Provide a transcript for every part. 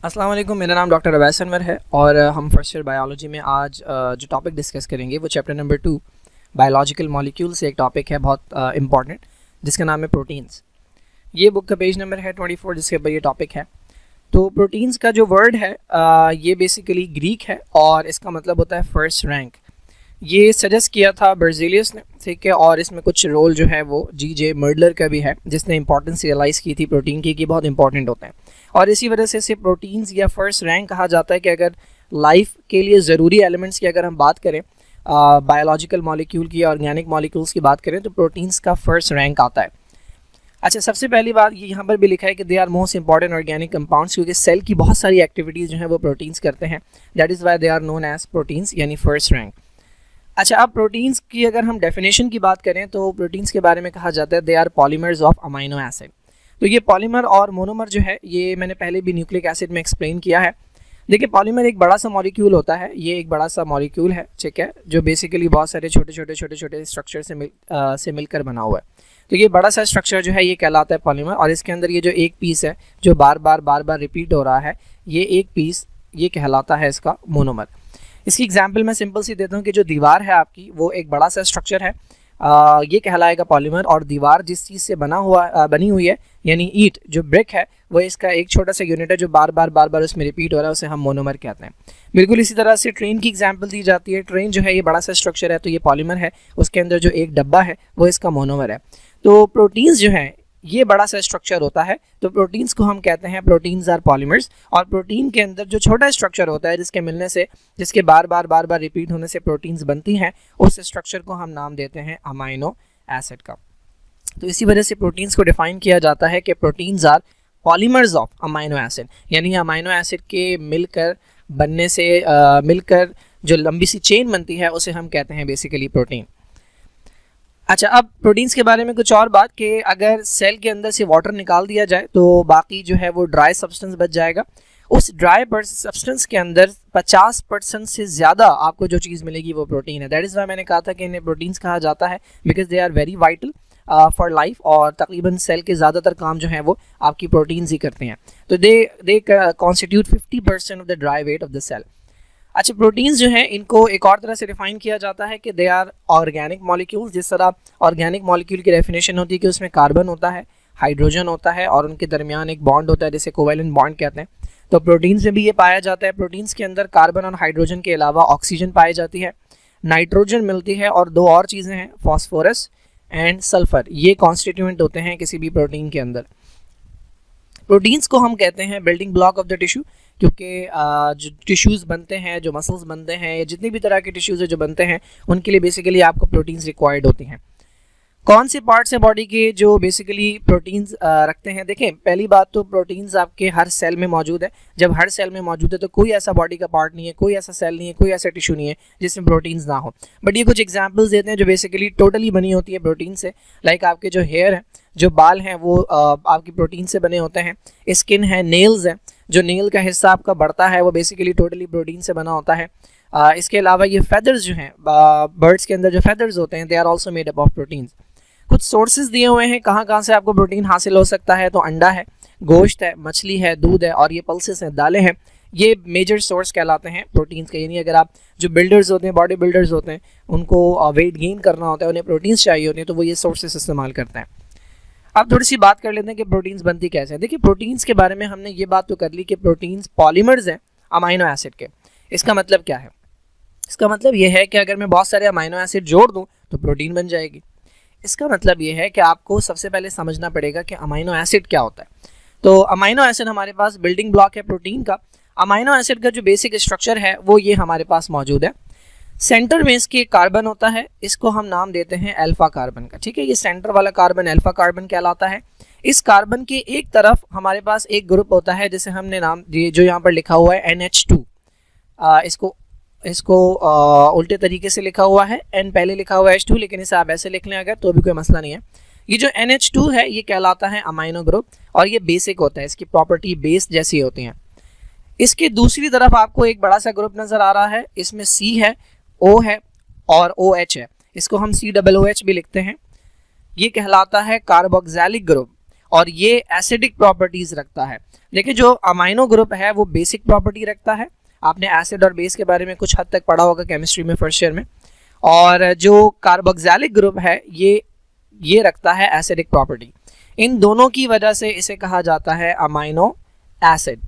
अस्सलाम वालेकुम, मेरा नाम डॉक्टर अवैस अनवर है और हम फर्स्ट ईयर बायोलॉजी में आज जो टॉपिक डिस्कस करेंगे वो चैप्टर नंबर 2 बायोलॉजिकल मॉलिक्यूल से एक टॉपिक है बहुत इंपॉर्टेंट, जिसका नाम है प्रोटीन्स। ये बुक का पेज नंबर है 24 जिसके ऊपर ये टॉपिक है। तो प्रोटीन्स का जो वर्ड है ये बेसिकली ग्रीक है और इसका मतलब होता है फर्स्ट रैंक। ये सजेस्ट किया था बर्ज़ेलियस ने, ठीक है, और इसमें कुछ रोल जो है वो जी.जे. मर्डलर का भी है, जिसने इंपॉर्टेंस रियलाइज़ की थी प्रोटीन की कि बहुत इंपॉर्टेंट होते हैं। और इसी वजह से इसे प्रोटीन्स या फर्स्ट रैंक कहा जाता है कि अगर लाइफ के लिए ज़रूरी एलिमेंट्स की अगर हम बात करें, बायोलॉजिकल मॉलिक्यूल की, ऑर्गेनिक मॉलिक्यूल्स की बात करें, तो प्रोटीन्स का फर्स्ट रैंक आता है। अच्छा, सबसे पहली बात ये यहाँ पर भी लिखा है कि they are most important organic compounds, क्योंकि सेल की बहुत सारी एक्टिविटीज़ जो हैं वो प्रोटीन्स करते हैं। That is why they are known as proteins, यानी फर्स्ट रैंक। अच्छा, अब प्रोटीन्स की अगर हम डेफिनेशन की बात करें तो प्रोटीन्स के बारे में कहा जाता है they are polymers of amino acid. तो ये पॉलीमर और मोनोमर जो है ये मैंने पहले भी न्यूक्लिक एसिड में एक्सप्लेन किया है। देखिए, पॉलीमर एक बड़ा सा मॉलिक्यूल होता है, ये एक बड़ा सा मॉलिक्यूल है, ठीक है, जो बेसिकली बहुत सारे छोटे छोटे स्ट्रक्चर से मिलकर बना हुआ है। तो ये बड़ा सा स्ट्रक्चर जो है ये कहलाता है पॉलीमर, और इसके अंदर ये जो एक पीस है जो बार बार रिपीट हो रहा है, ये एक पीस ये कहलाता है इसका मोनोमर। इसकी एग्जांपल मैं सिंपल सी देता हूँ कि जो दीवार है आपकी वो एक बड़ा सा स्ट्रक्चर है, ये कहलाएगा पॉलीमर, और दीवार जिस चीज़ से बनी हुई है, यानी ईंट जो ब्रिक है, वो इसका एक छोटा सा यूनिट है जो बार बार उसमें रिपीट हो रहा है, उसे हम मोनोमर कहते हैं। बिल्कुल इसी तरह से ट्रेन की एग्जांपल दी जाती है। ट्रेन जो है ये बड़ा सा स्ट्रक्चर है, तो ये पॉलीमर है, उसके अंदर जो एक डब्बा है वो इसका मोनोमर है। तो प्रोटीन्स जो हैं ये बड़ा सा स्ट्रक्चर होता है, तो प्रोटीन्स को हम कहते हैं प्रोटीन्स आर पॉलीमर्स। और प्रोटीन के अंदर जो छोटा स्ट्रक्चर होता है जिसके मिलने से, जिसके बार बार रिपीट होने से प्रोटीन्स बनती हैं, उस स्ट्रक्चर को हम नाम देते हैं अमाइनो एसिड का। तो इसी वजह से प्रोटीन्स को डिफाइन किया जाता है कि proteins are polymers of amino acid, यानी अमाइनो एसिड के मिलकर बनने से मिलकर जो लंबी सी चेन बनती है उसे हम कहते हैं बेसिकली प्रोटीन। अच्छा, अब प्रोटीन्स के बारे में कुछ और बात कि अगर सेल के अंदर से वाटर निकाल दिया जाए तो बाकी जो है वो ड्राई सब्सटेंस बच जाएगा। उस ड्राई सब्सटेंस के अंदर 50% से ज़्यादा आपको जो चीज़ मिलेगी वो प्रोटीन है। दैट इज़ वाई मैंने कहा था कि इन्हें प्रोटीन्स कहा जाता है, because they are very vital for life, और तकरीबन सेल के ज़्यादातर काम जो है वो आपकी प्रोटीन्स ही करते हैं। तो they constitute 50% of the dry weight of the cell. अच्छा, प्रोटीन्स जो हैं इनको एक और तरह से डिफाइन किया जाता है कि दे आर ऑर्गेनिक मॉलिक्यूल्स। जिस तरह ऑर्गेनिक मॉलिक्यूल की डेफिनेशन होती है कि उसमें कार्बन होता है, हाइड्रोजन होता है, और उनके दरमियान एक बॉन्ड होता है जिसे कोवेलेंट बॉन्ड कहते हैं। तो प्रोटीन्स में भी ये पाया जाता है। प्रोटीन्स के अंदर कार्बन और हाइड्रोजन के अलावा ऑक्सीजन पाई जाती है, नाइट्रोजन मिलती है, और दो और चीज़ें हैं, फॉस्फोरस एंड सल्फर। ये कॉन्स्टिट्यूएंट होते हैं किसी भी प्रोटीन के अंदर। प्रोटीन्स को हम कहते हैं building block of the tissue, क्योंकि जो टिश्यूज़ बनते हैं, जो मसल्स बनते हैं, या जितनी भी तरह के टिश्यूज़ है जो बनते हैं, उनके लिए बेसिकली आपको प्रोटीन्स रिक्वायर्ड होती हैं। कौन से पार्ट्स हैं बॉडी के जो बेसिकली प्रोटीन्स रखते हैं? देखें, पहली बात तो प्रोटीन्स आपके हर सेल में मौजूद है। जब हर सेल में मौजूद है तो कोई ऐसा बॉडी का पार्ट नहीं है, कोई ऐसा सेल नहीं है, कोई ऐसा टिश्यू नहीं है जिसमें प्रोटीन्स ना हो। बट ये कुछ एग्जांपल्स देते हैं जो बेसिकली टोटली बनी होती है प्रोटीन से। लाइक आपके जो हेयर है, जो बाल हैं, वो आपकी प्रोटीन से बने होते हैं। स्किन है, नेल्स है, जो नेल का हिस्सा आपका बढ़ता है वो बेसिकली टोटली प्रोटीन से बना होता है। इसके अलावा ये फेदर्स जो हैं, बर्ड्स के अंदर जो फेदर्स होते हैं, they are also made up of proteins. कुछ सोर्सेज दिए हुए हैं कहाँ से आपको प्रोटीन हासिल हो सकता है। तो अंडा है, गोश्त है, मछली है, दूध है, और ये पल्सेस हैं, दालें हैं। ये मेजर सोर्स कहलाते हैं प्रोटीन्स के। यानी अगर आप जो बिल्डर्स होते हैं, बॉडी बिल्डर्स होते हैं, उनको वेट गेन करना होता है, उन्हें प्रोटीन्स चाहिए होते हैं, तो वो ये सोर्सेस इस्तेमाल करते हैं। अब थोड़ी सी बात कर लेते हैं कि प्रोटीन्स बनती कैसे हैं। देखिए, प्रोटीन्स के बारे में हमने ये बात तो कर ली कि प्रोटीन्स पॉलीमर्स हैं अमाइनो एसिड के। इसका मतलब क्या है? इसका मतलब ये है कि अगर मैं बहुत सारे अमाइनो एसिड जोड़ दूँ तो प्रोटीन बन जाएगी। इसका मतलब ये है कि आपको सबसे पहले समझना पड़ेगा कि अमाइनो एसिड क्या होता है। तो अमाइनो एसिड हमारे पास बिल्डिंग ब्लॉक है प्रोटीन का। अमाइनो एसिड का जो बेसिक स्ट्रक्चर है वो ये हमारे पास मौजूद है। सेंटर में इसके कार्बन होता है, इसको हम नाम देते हैं अल्फा कार्बन का, ठीक है। ये सेंटर वाला कार्बन अल्फा कार्बन कहलाता है। इस कार्बन के एक तरफ हमारे पास एक ग्रुप होता है जिसे हमने नाम दिए, जो यहाँ पर लिखा हुआ है NH2। इसको उल्टे तरीके से लिखा हुआ है, N पहले लिखा हुआ है H2, लेकिन इसे आप ऐसे लिख लें अगर, तो भी कोई मसला नहीं है। ये जो NH2 है ये कहलाता है अमाइनो ग्रुप, और ये बेसिक होता है, इसकी प्रॉपर्टी बेस जैसी होती हैं। इसके दूसरी तरफ आपको एक बड़ा सा ग्रुप नज़र आ रहा है, इसमें C है, O है और OH है, इसको हम COOH भी लिखते हैं। ये कहलाता है कार्बोक्सिलिक ग्रुप। और ये एसिडिक प्रॉपर्टीज रखता है। देखिए जो अमाइनो ग्रुप है वो बेसिक प्रॉपर्टी रखता है, आपने एसिड और बेस के बारे में कुछ हद तक पढ़ा होगा केमिस्ट्री में फर्स्ट ईयर में, और जो कार्बोक्सिलिक ग्रुप है ये रखता है एसिडिक प्रॉपर्टी। इन दोनों की वजह से इसे कहा जाता है अमाइनो एसिड।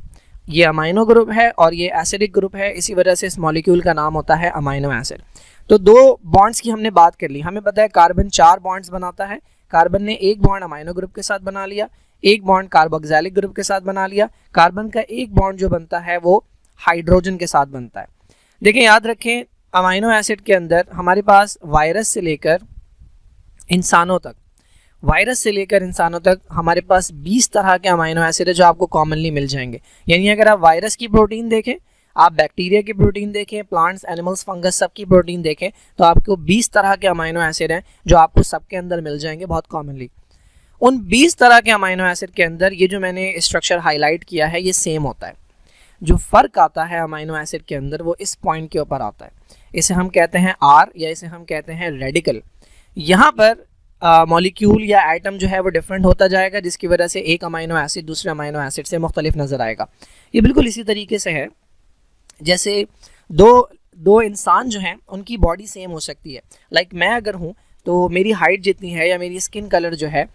ये अमाइनो ग्रुप है और ये एसिडिक ग्रुप है, इसी वजह से इस मॉलिक्यूल का नाम होता है अमाइनो एसिड। तो दो बॉन्ड्स की हमने बात कर ली। हमें पता है कार्बन 4 बॉन्ड्स बनाता है। कार्बन ने एक बॉन्ड अमाइनो ग्रुप के साथ बना लिया, एक बॉन्ड कार्बोक्सिलिक ग्रुप के साथ बना लिया। कार्बन का एक बॉन्ड जो बनता है वो हाइड्रोजन के साथ बनता है। देखिए याद रखें, अमाइनो एसिड के अंदर हमारे पास वायरस से लेकर इंसानों तक हमारे पास 20 तरह के अमाइनो एसिड है जो आपको कॉमनली मिल जाएंगे। यानी अगर आप वायरस की प्रोटीन देखें, आप बैक्टीरिया की प्रोटीन देखें, प्लांट्स, एनिमल्स, फंगस सब की प्रोटीन देखें, तो आपको 20 तरह के अमाइनो एसिड हैं जो आपको सबके अंदर मिल जाएंगे बहुत कॉमनली। उन 20 तरह के अमाइनो एसिड के अंदर ये जो मैंने स्ट्रक्चर हाईलाइट किया है ये सेम होता है। जो फ़र्क आता है अमाइनो एसिड के अंदर वो इस पॉइंट के ऊपर आता है। इसे हम कहते हैं आर या इसे हम कहते हैं रेडिकल। यहाँ पर मॉलिक्यूल या एटम जो है वो डिफरेंट होता जाएगा, जिसकी वजह से एक अमाइनो एसिड दूसरे अमाइनो एसिड से मुख्तलिफ नज़र आएगा। ये बिल्कुल इसी तरीके से है जैसे दो इंसान जो हैं उनकी बॉडी सेम हो सकती है। लाइक मैं अगर हूँ तो मेरी हाइट जितनी है या मेरी स्किन कलर जो है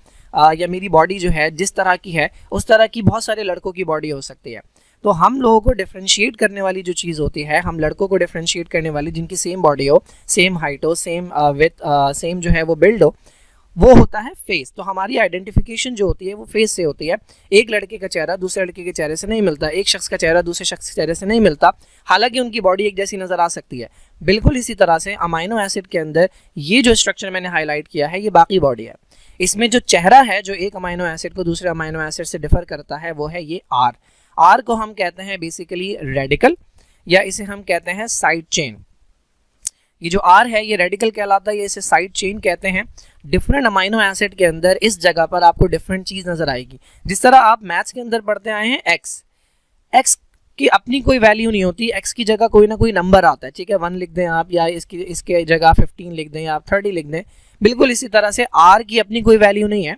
या मेरी बॉडी जो है जिस तरह की है उस तरह की बहुत सारे लड़कों की बॉडी हो सकती है। तो हम लोगों को डिफ्रेंशिएट करने वाली जो चीज़ होती है, हम लड़कों को डिफ्रेंशिएट करने वाली जिनकी सेम बॉडी हो, सेम हाइट हो, सेम विथ, सेम जो है वो बिल्ड हो, वो होता है फेस। तो हमारी आइडेंटिफिकेशन जो होती है वो फेस से होती है। एक लड़के का चेहरा दूसरे लड़के के चेहरे से नहीं मिलता, एक शख्स का चेहरा दूसरे शख्स के चेहरे से नहीं मिलता, हालांकि उनकी बॉडी एक जैसी नज़र आ सकती है। बिल्कुल इसी तरह से अमाइनो एसिड के अंदर ये जो स्ट्रक्चर मैंने हाईलाइट किया है ये बाकी बॉडी है। इसमें जो चेहरा है जो एक अमाइनो एसिड को दूसरे अमाइनो एसिड से डिफर करता है वो है ये आर। आर को हम कहते हैं बेसिकली रेडिकल या इसे हम कहते हैं साइड चेन। ये जो आर है ये रेडिकल कहलाता है, ये इसे साइड चेन कहते हैं। डिफरेंट अमाइनो एसिड के अंदर इस जगह पर आपको डिफरेंट चीज़ नज़र आएगी। जिस तरह आप मैथ्स के अंदर पढ़ते आए हैं एक्स की अपनी कोई वैल्यू नहीं होती, एक्स की जगह कोई ना कोई नंबर आता है, ठीक है, 1 लिख दें आप, या इसके जगह 15 लिख दें या आप 30 लिख दें। बिल्कुल इसी तरह से आर की अपनी कोई वैल्यू नहीं है।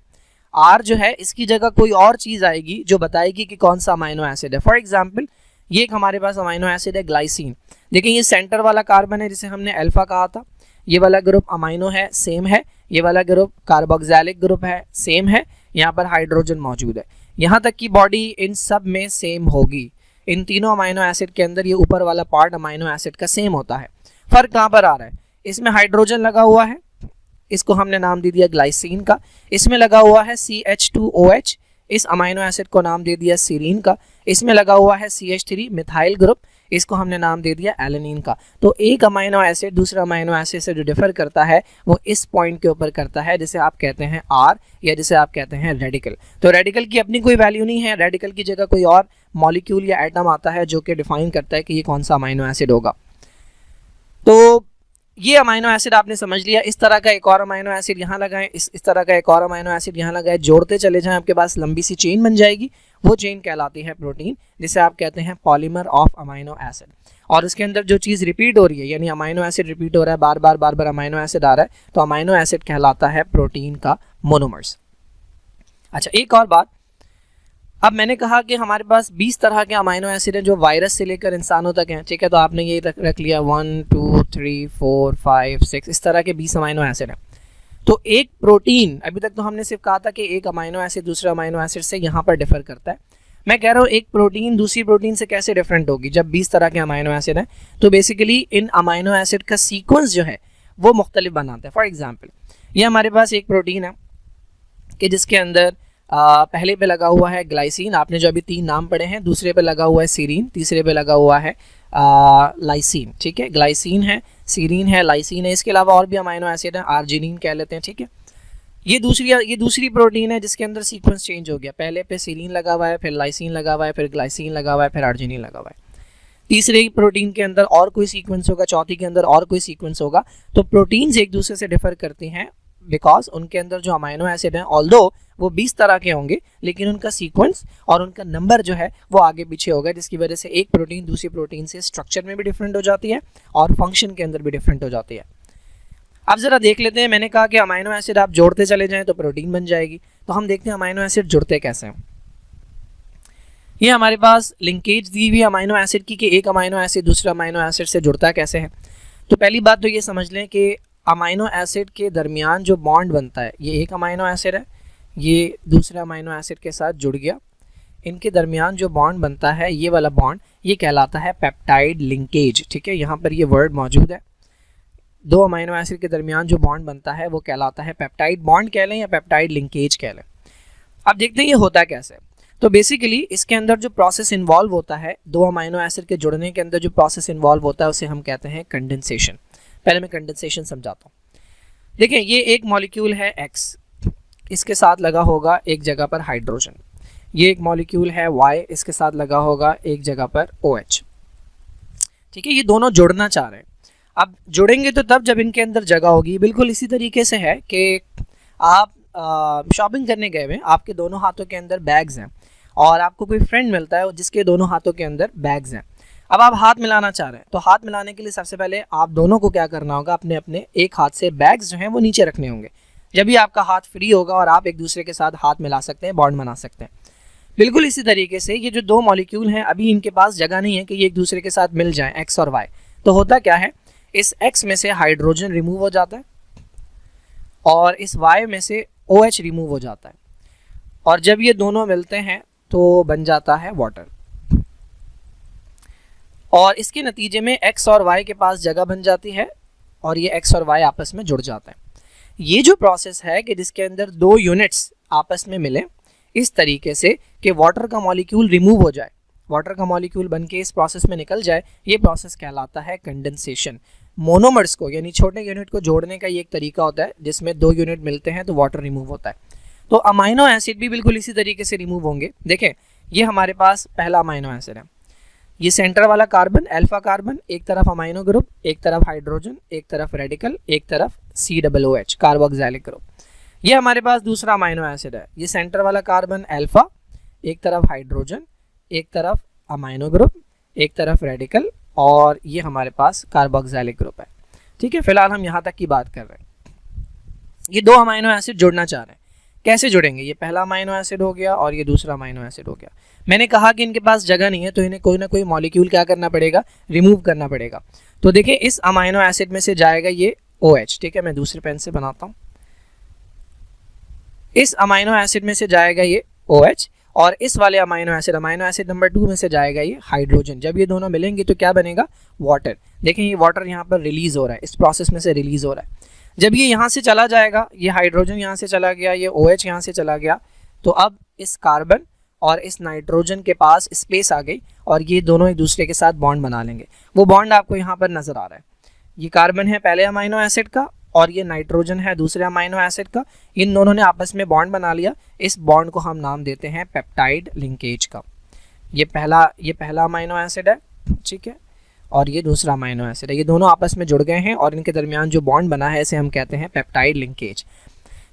आर जो है इसकी जगह कोई और चीज़ आएगी जो बताएगी कि कौन सा अमाइनो एसिड है। फॉर एग्जाम्पल ये एक हमारे पास अमाइनो एसिड है ग्लाइसिन। देखिए ये सेंटर वाला कार्बन है जिसे हमने अल्फा कहा था, ये वाला ग्रुप अमाइनो है, सेम है। ये वाला ग्रुप कार्बोक्सिलिक ग्रुप है, सेम है। यहाँ पर हाइड्रोजन मौजूद है। यहाँ तक की बॉडी इन सब में सेम होगी। इन तीनों अमाइनो एसिड के अंदर ये ऊपर वाला पार्ट अमाइनो एसिड का सेम होता है। फ़र्क कहाँ पर आ रहा है? इसमें हाइड्रोजन लगा हुआ है, इसको हमने नाम दे दिया ग्लाइसिन का। इसमें लगा हुआ है CH2OH, इस अमाइनो एसिड को नाम दे दिया सीरीन का। इसमें लगा हुआ है CH3 मिथाइल ग्रुप, इसको हमने नाम दे दिया एलेनिन का। तो एक अमाइनो एसिड दूसरे अमाइनो एसिड से जो डिफर करता है वो इस पॉइंट के ऊपर करता है जिसे आप कहते हैं आर या जिसे आप कहते हैं रेडिकल। तो रेडिकल की अपनी कोई वैल्यू नहीं है, रेडिकल की जगह कोई और मॉलिक्यूल या एटम आता है जो कि डिफाइन करता है कि ये कौन सा अमाइनो एसिड होगा। तो ये अमाइनो एसिड आपने समझ लिया। इस तरह का एक और अमाइनो एसिड यहाँ लगाएं, इस तरह का एक और अमाइनो एसिड यहाँ लगाएं, जोड़ते चले जाएं, आपके पास लंबी सी चेन बन जाएगी। वो चेन कहलाती है प्रोटीन, जिसे आप कहते हैं पॉलीमर ऑफ अमाइनो एसिड। और इसके अंदर जो चीज़ रिपीट हो रही है, यानी अमाइनो एसिड रिपीट हो रहा है, बार बार अमाइनो एसिड आ रहा है, तो अमाइनो एसिड कहलाता है प्रोटीन का मोनोमर्स। अच्छा, एक और बात, अब मैंने कहा कि हमारे पास 20 तरह के अमाइनो एसिड हैं जो वायरस से लेकर इंसानों तक हैं, ठीक है। तो आपने ये रख लिया 1 2 3 4 5 6 इस तरह के 20 अमाइनो एसिड हैं। तो एक प्रोटीन, अभी तक तो हमने सिर्फ कहा था कि एक अमाइनो एसिड दूसरे अमाइनो एसिड से यहाँ पर डिफर करता है। मैं कह रहा हूँ एक प्रोटीन दूसरी प्रोटीन से कैसे डिफरेंट होगी जब 20 तरह के अमाइनो एसिड हैं। तो बेसिकली इन अमाइनो एसिड का सीक्वेंस जो है वो मुख्तलिफ बनाता है। फॉर एग्जाम्पल ये हमारे पास एक प्रोटीन है कि जिसके अंदर पहले पे लगा हुआ है ग्लाइसिन, आपने जो अभी 3 नाम पढ़े हैं। दूसरे पे लगा हुआ है सीरीन, तीसरे पे लगा हुआ है लाइसिन, ठीक है। ग्लाइसिन है, सीरीन है, लाइसिन है। इसके अलावा और भी अमाइनो एसिड है, आर्जिनिन कह लेते हैं, ठीक है। ये दूसरी प्रोटीन है जिसके अंदर सीक्वेंस चेंज हो गया। पहले पे सीरीन लगा हुआ है, फिर लाइसिन लगा हुआ है, फिर ग्लाइसिन लगा हुआ है, फिर आर्जिनिन लगा हुआ है। तीसरे प्रोटीन के अंदर और कोई सीक्वेंस होगा, चौथी के अंदर और कोई सीक्वेंस होगा। तो प्रोटीन्स एक दूसरे से डिफर करती हैं बिकॉज उनके अंदर जो अमाइनो एसिड हैं ऑल्दो वो 20 तरह के होंगे, लेकिन उनका सीक्वेंस और उनका नंबर जो है वो आगे पीछे होगा, जिसकी वजह से एक प्रोटीन दूसरी प्रोटीन से स्ट्रक्चर में भी डिफरेंट हो जाती है और फंक्शन के अंदर भी डिफरेंट हो जाती है। अब ज़रा देख लेते हैं, मैंने कहा कि अमाइनो एसिड आप जोड़ते चले जाएं तो प्रोटीन बन जाएगी। तो हम देखते हैं अमाइनो एसिड जुड़ते कैसे हैं। ये हमारे पास लिंकेज दी हुई अमाइनो एसिड की कि एक अमाइनो एसिड दूसरे अमाइनो एसिड से जुड़ता कैसे है। तो पहली बात तो ये समझ लें कि अमाइनो एसिड के दरमियान जो बॉन्ड बनता है, ये एक अमाइनो एसिड है, ये दूसरे अमाइनो एसिड के साथ जुड़ गया, इनके दरमियान जो बॉन्ड बनता है ये वाला बॉन्ड, ये कहलाता है पेप्टाइड लिंकेज। ठीक है, यहाँ पर ये वर्ड मौजूद है। दो अमाइनो एसिड के दरमियान जो बॉन्ड बनता है वो कहलाता है पेप्टाइड बॉन्ड कह लें या पेप्टाइड लिंकेज कह लें। अब देखते हैं ये होता कैसे। तो बेसिकली इसके अंदर जो प्रोसेस इन्वॉल्व होता है, दो अमाइनो एसिड के जुड़ने के अंदर जो प्रोसेस इन्वॉल्व होता है उसे हम कहते हैं कंडेंसेशन। पहले मैं कंडेंसेशन समझाता हूँ। देखिए, ये एक मॉलिक्यूल है X, इसके साथ लगा होगा एक जगह पर हाइड्रोजन। ये एक मॉलिक्यूल है Y, इसके साथ लगा होगा एक जगह पर OH। ठीक है, ये दोनों जुड़ना चाह रहे हैं। अब जुड़ेंगे तो तब जब इनके अंदर जगह होगी। बिल्कुल इसी तरीके से है कि आप शॉपिंग करने गए हुए, आपके दोनों हाथों के अंदर बैग्स हैं और आपको कोई फ्रेंड मिलता है जिसके दोनों हाथों के अंदर बैग्स हैं। अब आप हाथ मिलाना चाह रहे हैं, तो हाथ मिलाने के लिए सबसे पहले आप दोनों को क्या करना होगा, अपने अपने एक हाथ से बैग्स जो हैं वो नीचे रखने होंगे। जब भी आपका हाथ फ्री होगा और आप एक दूसरे के साथ हाथ मिला सकते हैं, बॉन्ड बना सकते हैं। बिल्कुल इसी तरीके से ये जो दो मॉलिक्यूल हैं, अभी इनके पास जगह नहीं है कि ये एक दूसरे के साथ मिल जाएं, X और Y। तो होता क्या है, इस X में से हाइड्रोजन रिमूव हो जाता है और इस Y में से OH रिमूव हो जाता है, और जब ये दोनों मिलते हैं तो बन जाता है वाटर। और इसके नतीजे में X और Y के पास जगह बन जाती है और ये X और Y आपस में जुड़ जाता है। ये जो प्रोसेस है कि जिसके अंदर दो यूनिट्स आपस में मिले इस तरीके से कि वाटर का मॉलिक्यूल रिमूव हो जाए, वाटर का मॉलिक्यूल बन के इस प्रोसेस में निकल जाए, ये प्रोसेस कहलाता है कंडेंसेशन। मोनोमर्स को यानी छोटे यूनिट को जोड़ने का ये एक तरीका होता है जिसमें दो यूनिट मिलते हैं तो वाटर रिमूव होता है। तो अमाइनो एसिड भी बिल्कुल इसी तरीके से रिमूव होंगे। देखें, ये हमारे पास पहला अमाइनो एसिड है, ये सेंटर वाला कार्बन, अल्फा कार्बन, एक तरफ अमाइनो ग्रुप, एक तरफ हाइड्रोजन, एक तरफ रेडिकल, एक तरफ COOH कार्बोक्सिलिक ग्रुप। ये हमारे पास दूसरा अमाइनो एसिड है, ये सेंटर वाला कार्बन अल्फा, एक तरफ हाइड्रोजन, एक तरफ अमाइनो ग्रुप, एक तरफ रेडिकल, और ये हमारे पास कार्बोक्सिलिक ग्रुप है। ठीक है, फिलहाल हम यहाँ तक की बात कर रहे हैं। ये दो अमाइनो एसिड जुड़ना चाह रहे हैं, कैसे जुड़ेंगे? ये पहला अमाइनो एसिड हो गया और ये दूसरा अमाइनो एसिड हो गया। मैंने कहा कि इनके पास जगह नहीं है तो इन्हें कोई ना कोई मॉलिक्यूल क्या करना पड़ेगा, रिमूव करना पड़ेगा। तो देखिए, इस अमाइनो एसिड में से जाएगा ये OH। ठीक है, मैं दूसरे पेन से बनाता हूँ। इस अमाइनो एसिड में से जाएगा ये OH और इस वाले अमाइनो एसिड नंबर 2 में से जाएगा ये हाइड्रोजन। जब ये दोनों मिलेंगे तो क्या बनेगा, वाटर। देखें, ये वाटर यहाँ पर रिलीज हो रहा है, इस प्रोसेस में से रिलीज हो रहा है। जब ये यहाँ से चला जाएगा, ये हाइड्रोजन यहाँ से चला गया, ये OH यहाँ से चला गया, तो अब इस कार्बन और इस नाइट्रोजन के पास स्पेस आ गई और ये दोनों एक दूसरे के साथ बॉन्ड बना लेंगे। वो बॉन्ड आपको यहाँ पर नजर आ रहा है। ये कार्बन है पहले अमाइनो एसिड का और ये नाइट्रोजन है दूसरे अमाइनो एसिड का। इन दोनों ने आपस में बॉन्ड बना लिया। इस बॉन्ड को हम नाम देते हैं पेप्टाइड लिंकेज का। ये पहला अमाइनो एसिड है, ठीक है, और ये दूसरा अमाइनो एसिड है। ये दोनों आपस में जुड़ गए हैं और इनके दरमियान जो बॉन्ड बना है इसे हम कहते हैं पेप्टाइड लिंकेज।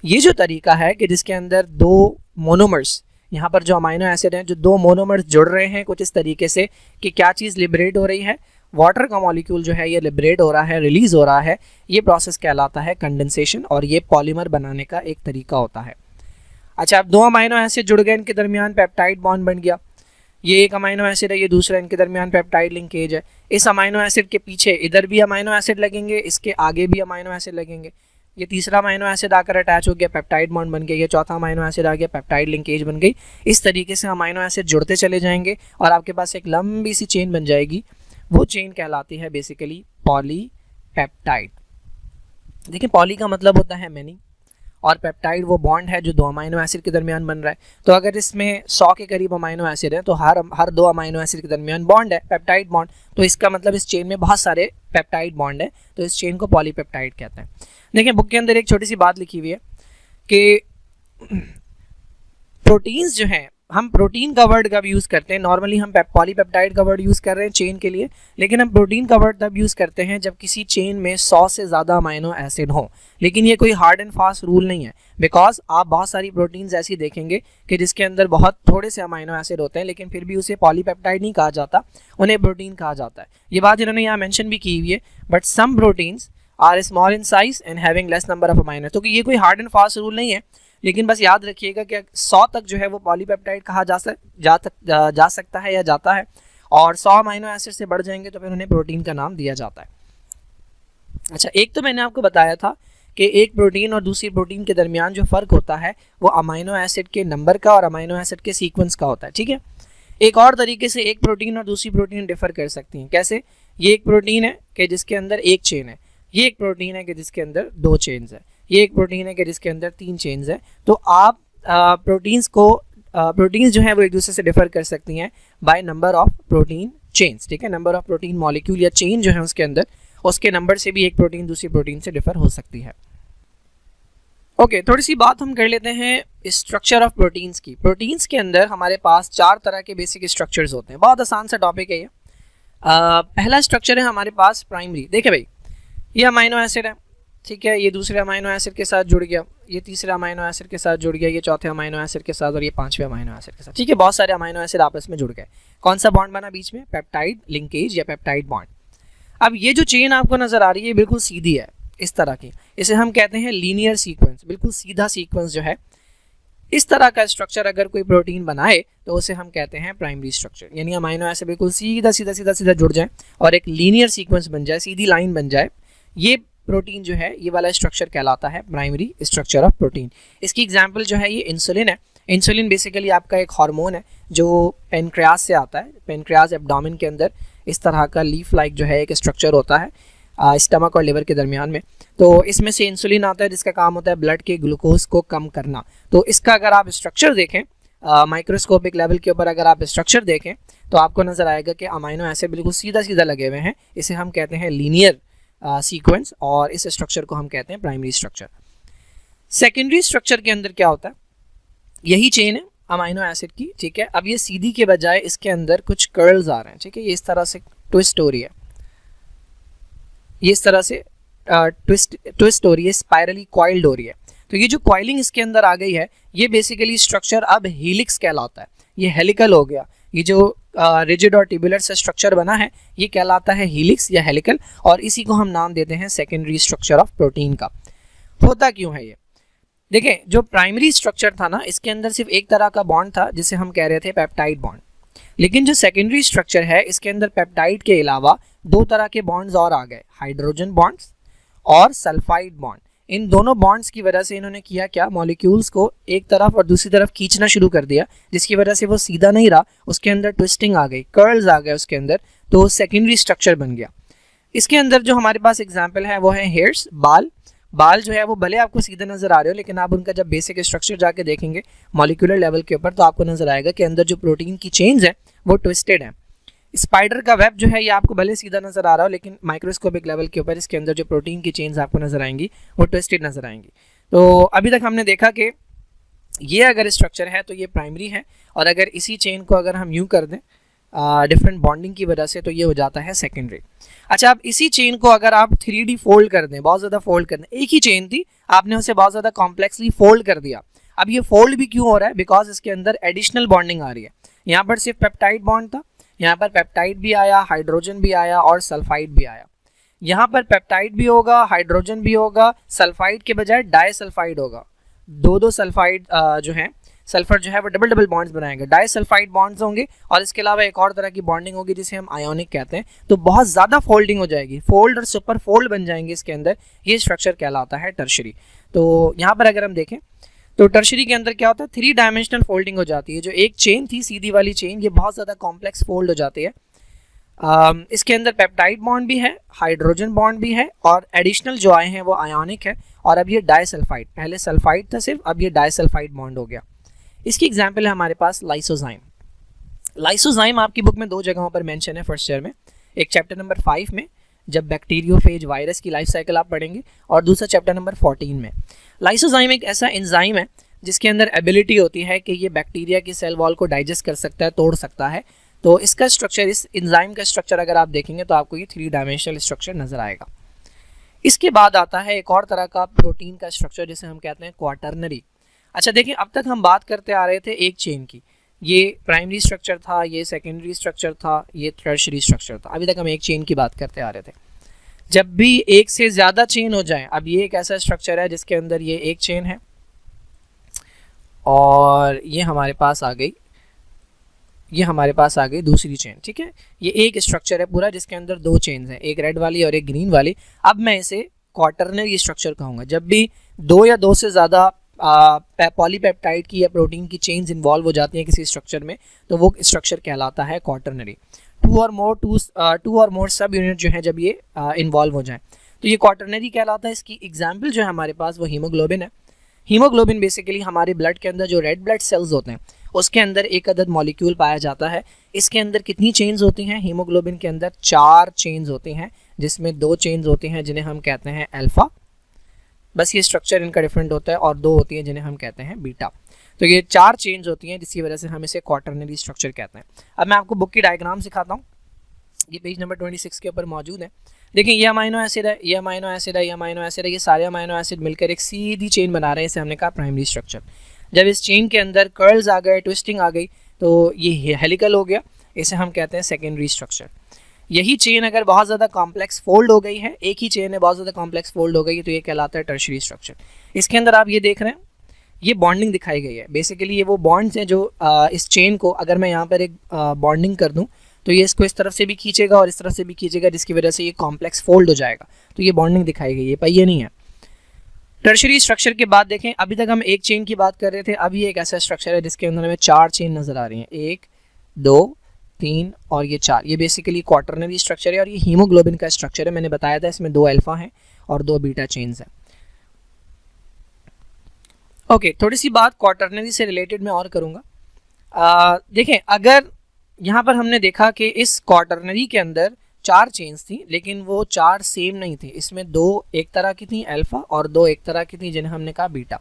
ये जो तरीका है कि जिसके अंदर दो मोनोमर्स, यहाँ पर जो अमाइनो एसिड हैं, जो दो मोनोमर्स जुड़ रहे हैं कुछ इस तरीके से कि क्या चीज़ लिबरेट हो रही है, वाटर का मॉलिक्यूल जो है ये लिबरेट हो रहा है, रिलीज हो रहा है। ये प्रोसेस कहलाता है कंडेंसेशन और ये पॉलीमर बनाने का एक तरीका होता है। अच्छा, अब दो अमाइनो एसिड जुड़ गए, इनके दरमियान पेप्टाइड बॉन्ड बन गया। ये एक अमाइनो एसिड है, ये दूसरा, इनके दरमियान पेप्टाइड लिंकेज है। इस अमाइनो एसिड के पीछे इधर भी अमाइनो एसिड लगेंगे, इसके आगे भी अमाइनो एसिड लगेंगे। ये तीसरा अमाइनो एसिड आकर अटैच हो गया, पेप्टाइड बॉन्ड बन गया। ये चौथा अमाइनो एसिड आ गया, पेप्टाइड लिंकेज बन गई। इस तरीके से अमाइनो एसिड जुड़ते चले जाएंगे और आपके पास एक लंबी सी चेन बन जाएगी। वो चेन कहलाती है बेसिकली पॉलीपेप्टाइड। देखिए, पॉली का मतलब होता है मैनी और पेप्टाइड वो बॉन्ड है जो दो अमाइनो एसिड के दरमियान बन रहा है। तो अगर इसमें 100 के करीब अमाइनो एसिड है तो हर दो अमाइनो एसिड के दरमियान बॉन्ड है, पेप्टाइड बॉन्ड। तो इसका मतलब इस चेन में बहुत सारे पेप्टाइड बॉन्ड है, तो इस चेन को पॉलीपेप्टाइड कहते हैं। देखिए, बुक के अंदर एक छोटी सी बात लिखी हुई है कि प्रोटीन्स जो हैं, हम प्रोटीन का वर्ड कब यूज़ करते हैं? नॉर्मली हम पॉलीपेप्टाइड का वर्ड यूज़ कर रहे हैं चेन के लिए, लेकिन हम प्रोटीन का वर्ड तब यूज़ करते हैं जब किसी चेन में 100 से ज़्यादा अमाइनो एसिड हो। लेकिन ये कोई हार्ड एंड फास्ट रूल नहीं है, बिकॉज आप बहुत सारी प्रोटीन्स ऐसी देखेंगे कि जिसके अंदर बहुत थोड़े से अमाइनो एसिड होते हैं, लेकिन फिर भी उसे पॉलीपेप्टाइड नहीं कहा जाता, उन्हें प्रोटीन कहा जाता है। ये बात इन्होंने यहाँ मेंशन भी की हुई है। But some proteins are small in size and having less number of amino. तो ये कोई हार्ड एंड फास्ट रूल नहीं है, लेकिन बस याद रखिएगा कि 100 तक जो है वो पॉलीपेप्टाइड कहा जा सकता है या जाता है, और 100 अमाइनो एसिड से बढ़ जाएंगे तो फिर उन्हें प्रोटीन का नाम दिया जाता है। अच्छा, एक तो मैंने आपको बताया था कि एक प्रोटीन और दूसरी प्रोटीन के दरमियान जो फ़र्क होता है वो अमाइनो एसिड के नंबर का और अमाइनो एसिड के सीक्वेंस का होता है, ठीक है। एक और तरीके से एक प्रोटीन और दूसरी प्रोटीन डिफर कर सकती हैं। कैसे? ये एक प्रोटीन है कि जिसके अंदर एक चेन है, ये एक प्रोटीन है कि जिसके अंदर 2 चेन्स है, ये एक प्रोटीन है कि जिसके अंदर 3 चेन्स है। तो आप प्रोटीन्स जो है वो एक दूसरे से डिफर कर सकती हैं by number of protein chains, ठीक है। नंबर ऑफ प्रोटीन मॉलिक्यूल या चेन जो है उसके अंदर, उसके नंबर से भी एक प्रोटीन दूसरी प्रोटीन से डिफर हो सकती है। ओके, थोड़ी सी बात हम कर लेते हैं स्ट्रक्चर ऑफ प्रोटीन्स की। प्रोटीन्स के अंदर हमारे पास 4 तरह के बेसिक स्ट्रक्चर्स होते हैं। बहुत आसान सा टॉपिक है ये। पहला स्ट्रक्चर है हमारे पास प्राइमरी। देखिए भाई, ये अमाइनो एसिड है, ठीक है, ये दूसरे अमाइनो एसिड के साथ जुड़ गया, ये तीसरे अमाइनो एसिड के साथ जुड़ गया, ये चौथे अमाइनो एसिड के साथ, और ये 5वें अमाइनो एसिड के साथ, ठीक है। बहुत सारे अमाइनो एसिड आपस में जुड़ गए। कौन सा बॉन्ड बना बीच में? पेप्टाइड लिंकेज या पेप्टाइड बॉन्ड। अब ये जो चेन आपको नजर आ रही है बिल्कुल सीधी है, इस तरह की, इसे हम कहते हैं लीनियर सीक्वेंस, बिल्कुल सीधा सीक्वेंस जो है। इस तरह का स्ट्रक्चर अगर कोई प्रोटीन बनाए तो उसे हम कहते हैं प्राइमरी स्ट्रक्चर, यानी अमाइनो एसिड बिल्कुल सीधा सीधा सीधा सीधा जुड़ जाए और एक लीनियर सीक्वेंस बन जाए, सीधी लाइन बन जाए। ये प्रोटीन जो है, ये वाला स्ट्रक्चर कहलाता है प्राइमरी स्ट्रक्चर ऑफ प्रोटीन। इसकी एग्जांपल जो है ये इंसुलिन है। इंसुलिन बेसिकली आपका एक हार्मोन है जो पेनक्रियाज से आता है। पेनक्रियाज एब्डोमेन के अंदर इस तरह का लीफ लाइक जो है एक स्ट्रक्चर होता है स्टमक और लिवर के दरमियान में। तो इसमें से इंसुलिन आता है जिसका काम होता है ब्लड के ग्लूकोज को कम करना। तो इसका अगर आप स्ट्रक्चर देखें माइक्रोस्कोपिक लेवल के ऊपर, अगर आप स्ट्रक्चर देखें तो आपको नजर आएगा कि अमाइनो एसिड बिल्कुल सीधा सीधा लगे हुए हैं। इसे हम कहते हैं लीनियर सीक्वेंस और इस स्ट्रक्चर को हम कहते हैं प्राइमरी स्ट्रक्चर। सेकेंडरी स्ट्रक्चर के अंदर क्या होता है? यही चेन है अमाइनो एसिड की, ठीक है। अब ये सीधी के बजाय इसके अंदर कुछ कर्ल्स आ रहे हैं, ठीक है। ये इस तरह से ट्विस्ट हो रही है, ये इस तरह से ट्विस्ट हो रही है, स्पाइरली कॉइल्ड हो रही है। तो ये जो कॉइलिंग इसके अंदर आ गई है, ये बेसिकली स्ट्रक्चर अब हेलिक्स कहलाता है। ये हेलिकल हो गया। ये जो रिजिड और ट्यूबुलर से स्ट्रक्चर बना है ये कहलाता है हेलिक्स या हेलिकल, और इसी को हम नाम देते हैं सेकेंडरी स्ट्रक्चर ऑफ प्रोटीन का। होता क्यों है ये? देखें, जो प्राइमरी स्ट्रक्चर था ना, इसके अंदर सिर्फ एक तरह का बॉन्ड था जिसे हम कह रहे थे पेप्टाइड बॉन्ड। लेकिन जो सेकेंडरी स्ट्रक्चर है, इसके अंदर पेप्टाइड के अलावा 2 तरह के बॉन्ड्स और आ गए, हाइड्रोजन बॉन्ड्स और सल्फाइड बॉन्ड। इन दोनों बॉन्ड्स की वजह से इन्होंने किया क्या? मॉलिक्यूल्स को एक तरफ और दूसरी तरफ खींचना शुरू कर दिया, जिसकी वजह से वो सीधा नहीं रहा, उसके अंदर ट्विस्टिंग आ गई, कर्ल्स आ गए उसके अंदर, तो सेकेंडरी स्ट्रक्चर बन गया। इसके अंदर जो हमारे पास एग्जाम्पल है वो है हेयर्स, बाल जो है वो भले आपको सीधे नजर आ रहे हो, लेकिन आप उनका जब बेसिक स्ट्रक्चर जाके देखेंगे मॉलिक्यूलर लेवल के ऊपर तो आपको नजर आएगा कि अंदर जो प्रोटीन की चेन्स है वो ट्विस्टेड है। स्पाइडर का वेब जो है ये आपको भले सीधा नजर आ रहा हो, लेकिन माइक्रोस्कोपिक लेवल के ऊपर इसके अंदर जो प्रोटीन की चेन्स आपको नजर आएंगी वो ट्विस्टेड नजर आएंगी। तो अभी तक हमने देखा कि ये अगर स्ट्रक्चर है तो ये प्राइमरी है, और अगर इसी चेन को अगर हम यूं कर दें डिफरेंट बॉन्डिंग की वजह से तो ये हो जाता है सेकेंडरी। अच्छा, अब इसी चेन को अगर आप 3D फोल्ड कर दें, बहुत ज़्यादा फोल्ड कर दें, एक ही चेन थी, आपने उसे बहुत ज़्यादा कॉम्प्लेक्सली फोल्ड कर दिया। अब ये फोल्ड भी क्यों हो रहा है? बिकॉज इसके अंदर एडिशनल बॉन्डिंग आ रही है। यहाँ पर सिर्फ पेप्टाइड बॉन्ड था, यहाँ पर पेप्टाइड भी आया, हाइड्रोजन भी आया और सल्फाइड भी आया। यहाँ पर पेप्टाइड भी होगा, हाइड्रोजन भी होगा, सल्फाइड के बजाय डाईसल्फाइड होगा। 2 सल्फाइड जो है, सल्फर जो है वो डबल बॉन्ड्स बनाएंगे, डाईसल्फाइड बॉन्ड्स होंगे, और इसके अलावा एक और तरह की बॉन्डिंग होगी जिसे हम आयोनिक कहते हैं। तो बहुत ज़्यादा फोल्डिंग हो जाएगी, फोल्ड और सुपर फोल्ड बन जाएंगे इसके अंदर। ये स्ट्रक्चर कहलाता है टर्शरी। तो यहाँ पर अगर हम देखें तो टर्शरी के अंदर क्या होता है? 3 डायमेंशनल फोल्डिंग हो जाती है। जो एक चेन थी सीधी वाली चेन, ये बहुत ज़्यादा कॉम्प्लेक्स फोल्ड हो जाती है। इसके अंदर पेप्टाइड बॉन्ड भी है, हाइड्रोजन बॉन्ड भी है, और एडिशनल जो आए हैं वो आयोनिक है। और अब ये डाईसल्फाइड, पहले सल्फाइड था सिर्फ, अब ये डाईसल्फाइड बॉन्ड हो गया। इसकी एग्जाम्पल है हमारे पास लाइसोजाइम। लाइसोजाइम आपकी बुक में 2 जगहों पर मेंशन है फर्स्ट ईयर में, एक चैप्टर नंबर 5 में जब बैक्टीरियोफेज वायरस की लाइफ साइकिल आप पढ़ेंगे, और दूसरा चैप्टर नंबर 14 में। लाइसोजाइम एक ऐसा एंजाइम है जिसके अंदर एबिलिटी होती है कि ये बैक्टीरिया की सेल वॉल को डाइजेस्ट कर सकता है, तोड़ सकता है। तो इसका स्ट्रक्चर, इस एंजाइम का स्ट्रक्चर अगर आप देखेंगे तो आपको ये 3 डायमेंशनल स्ट्रक्चर नजर आएगा। इसके बाद आता है एक और तरह का प्रोटीन का स्ट्रक्चर जिसे हम कहते हैं क्वाटर्नरी। अच्छा देखिए, अब तक हम बात करते आ रहे थे एक चेन की, ये प्राइमरी स्ट्रक्चर था, ये सेकेंडरी स्ट्रक्चर था, ये टर्शरी स्ट्रक्चर था। अभी तक हम एक चेन की बात करते आ रहे थे। जब भी एक से ज़्यादा चेन हो जाए, अब ये एक ऐसा स्ट्रक्चर है जिसके अंदर ये एक चेन है और ये हमारे पास आ गई, ये हमारे पास आ गई दूसरी चेन, ठीक है। ये एक स्ट्रक्चर है पूरा जिसके अंदर दो चेन्स हैं, एक रेड वाली और एक ग्रीन वाली। अब मैं इसे क्वाटरनरी स्ट्रक्चर कहूँगा। जब भी दो या दो से ज़्यादा पॉलीपेप्टाइड की या प्रोटीन की चेन्स इन्वॉल्व हो जाती हैं किसी स्ट्रक्चर में, तो वो स्ट्रक्चर कहलाता है क्वाटरनरी। टू और मोर सब यूनिट जो है जब ये इन्वॉल्व हो जाए तो ये क्वाटरनरी कहलाता है। इसकी एग्जाम्पल जो है हमारे पास वो हीमोग्लोबिन है। हीमोग्लोबिन बेसिकली हमारे ब्लड के अंदर जो रेड ब्लड सेल्स होते हैं उसके अंदर एक अदद मॉलिक्यूल पाया जाता है। इसके अंदर कितनी चेन्स होती हैं? हीमोग्लोबिन के अंदर 4 चेन्स होती हैं, जिसमें 2 चेन्स होती हैं जिन्हें हम कहते हैं अल्फा, बस ये स्ट्रक्चर इनका डिफरेंट होता है, और 2 होती हैं जिन्हें हम कहते हैं बीटा। तो ये 4 चेन्स होती हैं जिसकी वजह से हम इसे क्वाटरनरी स्ट्रक्चर कहते हैं। अब मैं आपको बुक की डायग्राम सिखाता हूँ, ये पेज नंबर 26 के ऊपर मौजूद है। देखिए ये अमाइनो एसिड है, ये अमाइनो एसिड है, ये अमाइनो एसिड है, ये सारे अमाइनो एसिड मिलकर एक सीधी चेन बना रहे हैं, इसे हमने कहा प्राइमरी स्ट्रक्चर। जब इस चेन के अंदर कर्ल्स आ गए, ट्विस्टिंग आ गई, तो ये हेलिकल हो गया, इसे हम कहते हैं सेकेंडरी स्ट्रक्चर। यही चेन अगर बहुत ज़्यादा कॉम्प्लेक्स फोल्ड हो गई है, एक ही चेन है बहुत ज़्यादा कॉम्प्लेक्स फोल्ड हो गई है, तो ये कहलाता है टर्शरी स्ट्रक्चर। इसके अंदर आप ये देख रहे हैं, ये बॉन्डिंग दिखाई गई है। बेसिकली ये वो बॉन्ड्स हैं जो इस चेन को, अगर मैं यहाँ पर एक बॉन्डिंग कर दूँ तो ये इसको इस तरफ से भी खींचेगा और इस तरफ से भी खींचेगा, जिसकी वजह से ये कॉम्प्लेक्स फोल्ड हो जाएगा। तो ये बॉन्डिंग दिखाई गई है, पहिए नहीं है। टर्शरी स्ट्रक्चर के बाद देखें, अभी तक हम एक चेन की बात कर रहे थे, अभी एक ऐसा स्ट्रक्चर है जिसके अंदर हमें 4 चेन नज़र आ रही हैं, 1 2 3 और ये 4। ये बेसिकली क्वाटरनरी स्ट्रक्चर है और ये हीमोग्लोबिन का स्ट्रक्चर है। मैंने बताया था इसमें 2 अल्फा हैं और 2 बीटा चेन्स हैं। ओके, थोड़ी सी बात क्वाटरनरी से रिलेटेड मैं और करूँगा। देखें, अगर यहाँ पर हमने देखा कि इस क्वाटरनरी के अंदर 4 चेन्स थी, लेकिन वो 4 सेम नहीं थी। इसमें 2 एक तरह की थी अल्फा और 2 एक तरह की थी जिन्हें हमने कहा बीटा।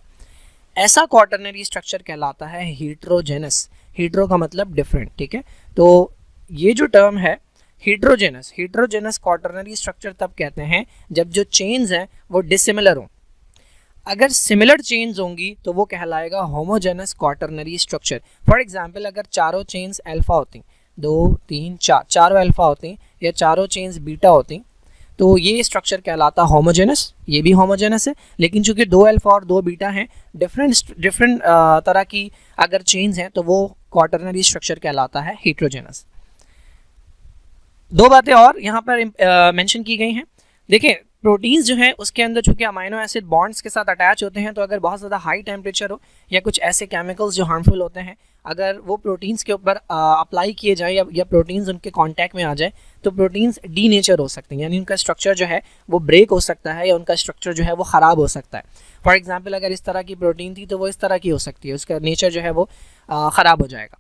ऐसा क्वाटरनरी स्ट्रक्चर कहलाता है हीट्रोजेनस। हीट्रो का मतलब डिफरेंट, ठीक है। तो ये जो टर्म है हीट्रोजेनस, हीट्रोजेनस क्वाटरनरी स्ट्रक्चर तब कहते हैं जब जो चेन्स हैं वो डिसिमिलर हों। अगर सिमिलर चेन्स होंगी तो वो कहलाएगा homogeneous quaternary structure. For example, अगर चारों चेन्स अल्फा होती, 2 3 4, चारों अल्फा होती या चारों चेन्स बीटा होती, तो ये स्ट्रक्चर कहलाता होमोजेनस। ये भी होमोजेनस है, लेकिन चूंकि 2 अल्फा और 2 बीटा हैं, डिफरेंट तरह की अगर चेन्स हैं, तो वो क्वाटरनरी स्ट्रक्चर कहलाता है हीट्रोजेनस। 2 बातें और यहाँ पर मेंशन की गई हैं। देखिए, प्रोटीन्स जो है उसके अंदर चूंकि अमाइनो एसिड बॉन्ड्स के साथ अटैच होते हैं, तो अगर बहुत ज़्यादा हाई टेम्परेचर हो या कुछ ऐसे केमिकल्स जो हार्मफुल होते हैं, अगर वो प्रोटीन्स के ऊपर अप्लाई किए जाए या प्रोटीन्स उनके कांटेक्ट में आ जाए, तो प्रोटीन्स डी नेचर हो सकते हैं, यानी उनका स्ट्रक्चर जो है वो ब्रेक हो सकता है या उनका स्ट्रक्चर जो है वो ख़राब हो सकता है। फॉर एग्जाम्पल, अगर इस तरह की प्रोटीन थी तो वो इस तरह की हो सकती है, उसका नेचर जो है वो ख़राब हो जाएगा।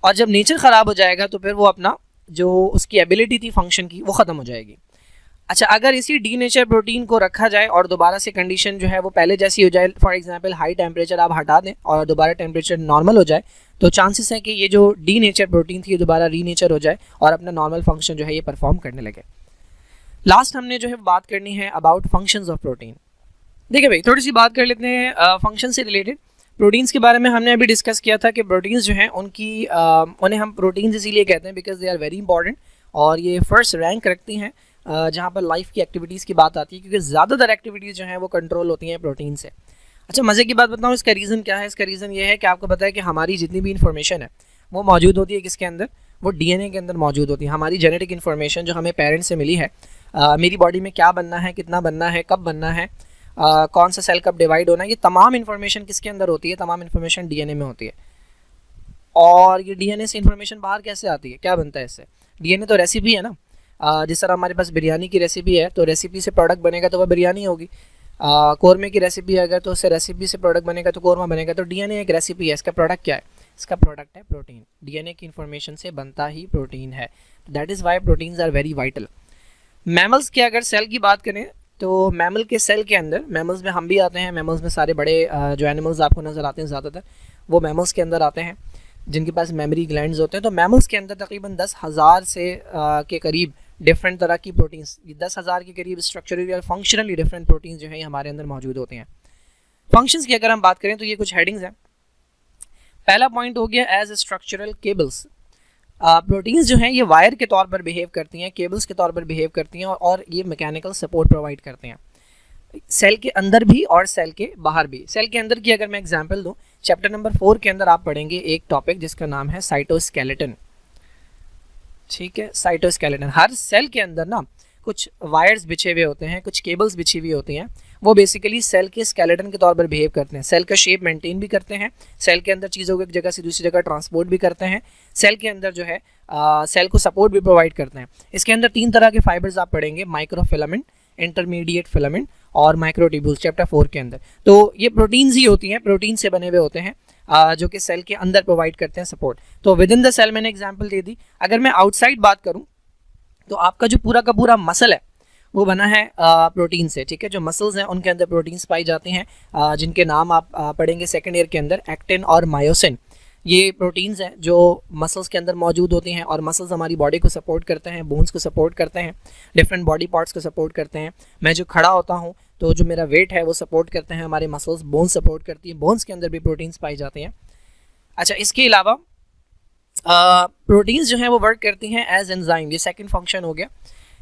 और जब नेचर ख़राब हो जाएगा तो फिर वो अपना जो उसकी एबिलिटी थी फंक्शन की वो ख़त्म हो जाएगी। अच्छा, अगर इसी डी नेचर प्रोटीन को रखा जाए और दोबारा से कंडीशन जो है वो पहले जैसी हो जाए, फॉर एग्जांपल हाई टेम्परेचर आप हटा दें और दोबारा टेम्परेचर नॉर्मल हो जाए, तो चांसेस है कि ये जो डी नेचर प्रोटीन थी ये दोबारा री नेचर हो जाए और अपना नॉर्मल फंक्शन जो है ये परफॉर्म करने लगे। लास्ट हमने जो है बात करनी है अबाउट फंक्शंस ऑफ प्रोटीन। देखिए भाई, थोड़ी सी बात कर लेते हैं फंक्शन से रिलेटेड। प्रोटीन्स के बारे में हमने अभी डिस्कस किया था कि प्रोटीन्स जो हैं उन्हें हम प्रोटीन्स इसीलिए कहते हैं because they are very important, और ये फर्स्ट रैंक रखती हैं जहाँ पर लाइफ की एक्टिविटीज़ की बात आती है, क्योंकि ज़्यादातर एक्टिविटीज़ जो हैं वो कंट्रोल होती हैं प्रोटीन से। अच्छा, मज़े की बात बताऊँ, इसका रीज़न क्या है? इसका रीज़न ये है कि आपको पता है कि हमारी जितनी भी इन्फॉर्मेशन है वो मौजूद होती है किसके अंदर? वो डीएनए के अंदर मौजूद होती है। हमारी जेनेटिक इन्फॉर्मेशन जो हमें पेरेंट्स से मिली है, मेरी बॉडी में क्या बनना है, कितना बनना है, कब बनना है, कौन सा सेल कब डिवाइड होना है, ये तमाम इन्फॉर्मेशन किसके अंदर होती है? तमाम इन्फॉर्मेशन डीएनए में होती है। और ये डीएनए से इन्फॉर्मेशन बाहर कैसे आती है? क्या बनता है इससे? डीएनए तो रेसिपी है ना। जिस तरह हमारे पास बिरयानी की रेसिपी है, तो रेसिपी से प्रोडक्ट बनेगा तो वह बिरयानी होगी। कौरमे की रेसिपी है अगर, तो उससे रेसिपी से प्रोडक्ट बनेगा तो कौरमा बनेगा। तो डीएनए एक रेसिपी है, इसका प्रोडक्ट क्या है? इसका प्रोडक्ट है प्रोटीन। डीएनए की इन्फॉर्मेशन से बनता ही प्रोटीन है। That is why proteins are very vital. Mammals के अगर सेल की बात करें तो मैमल के सेल के अंदर, मैमल्स में हम भी आते हैं, मैमल्स में सारे बड़े जो एनिमल्स आपको नज़र आते हैं ज़्यादातर वो मैमल्स के अंदर आते हैं जिनके पास मेमोरी ग्लैंड्स होते हैं। तो मैमल्स के अंदर तकरीबन 10,000 से के करीब डिफरेंट तरह की प्रोटीन्स, 10,000 के करीब स्ट्रक्चरली और फंक्शनली डिफरेंट प्रोटीन्स जो है हमारे अंदर मौजूद होते हैं। फंक्शंस की अगर हम बात करें तो ये कुछ हेडिंग्स हैं। पहला पॉइंट हो गया एज स्ट्रक्चरल केबल्स। प्रोटीन्स जो हैं ये वायर के तौर पर बिहेव करती हैं, केबल्स के तौर पर बिहेव करती हैं और ये मैकेनिकल सपोर्ट प्रोवाइड करते हैं सेल के अंदर भी और सेल के बाहर भी। सेल के अंदर की अगर मैं एग्जांपल दूं, चैप्टर नंबर 4 के अंदर आप पढ़ेंगे एक टॉपिक जिसका नाम है साइटोस्केलेटन। ठीक है, साइटोस्केलेटन। हर सेल के अंदर ना कुछ वायर्स बिछे हुए होते हैं, कुछ केबल्स बिछी हुई होती हैं, वो बेसिकली सेल के स्केलेटन के तौर पर बिहेव करते हैं। सेल का शेप मेंटेन भी करते हैं, सेल के अंदर चीज़ों को एक जगह से दूसरी जगह ट्रांसपोर्ट भी करते हैं, सेल के अंदर जो है सेल को सपोर्ट भी प्रोवाइड करते हैं। इसके अंदर 3 तरह के फाइबर्स आप पढ़ेंगे, माइक्रोफिलामेंट, इंटरमीडिएट फिलामेंट और माइक्रोट्यूब्यूल्स, चैप्टर 4 के अंदर। तो ये प्रोटीन्स ही होती हैं, प्रोटीन से बने हुए होते हैं जो कि सेल के अंदर प्रोवाइड करते हैं सपोर्ट। तो विद इन द सेल मैंने एग्जांपल दे दी। अगर मैं आउटसाइड बात करूं तो आपका जो पूरा का पूरा मसल है वो बना है प्रोटीन से। ठीक है, जो मसल्स हैं उनके अंदर प्रोटीन्स पाई जाती हैं जिनके नाम आप पढ़ेंगे सेकेंड ईयर के अंदर, एक्टिन और मायोसिन। ये प्रोटीन्स हैं जो मसल्स के अंदर मौजूद होती हैं और मसल्स हमारी बॉडी को सपोर्ट करते हैं, बोन्स को सपोर्ट करते हैं, डिफरेंट बॉडी पार्ट्स को सपोर्ट करते हैं। मैं जो खड़ा होता हूँ तो जो मेरा वेट है वो सपोर्ट करते हैं हमारे मसल्स, बोन्स सपोर्ट करती है, बोन्स के अंदर भी प्रोटीन्स पाई जाती हैं। अच्छा, इसके अलावा प्रोटीन्स जो हैं वो वर्क करती हैं एज एंजाइम, ये सेकंड फंक्शन हो गया।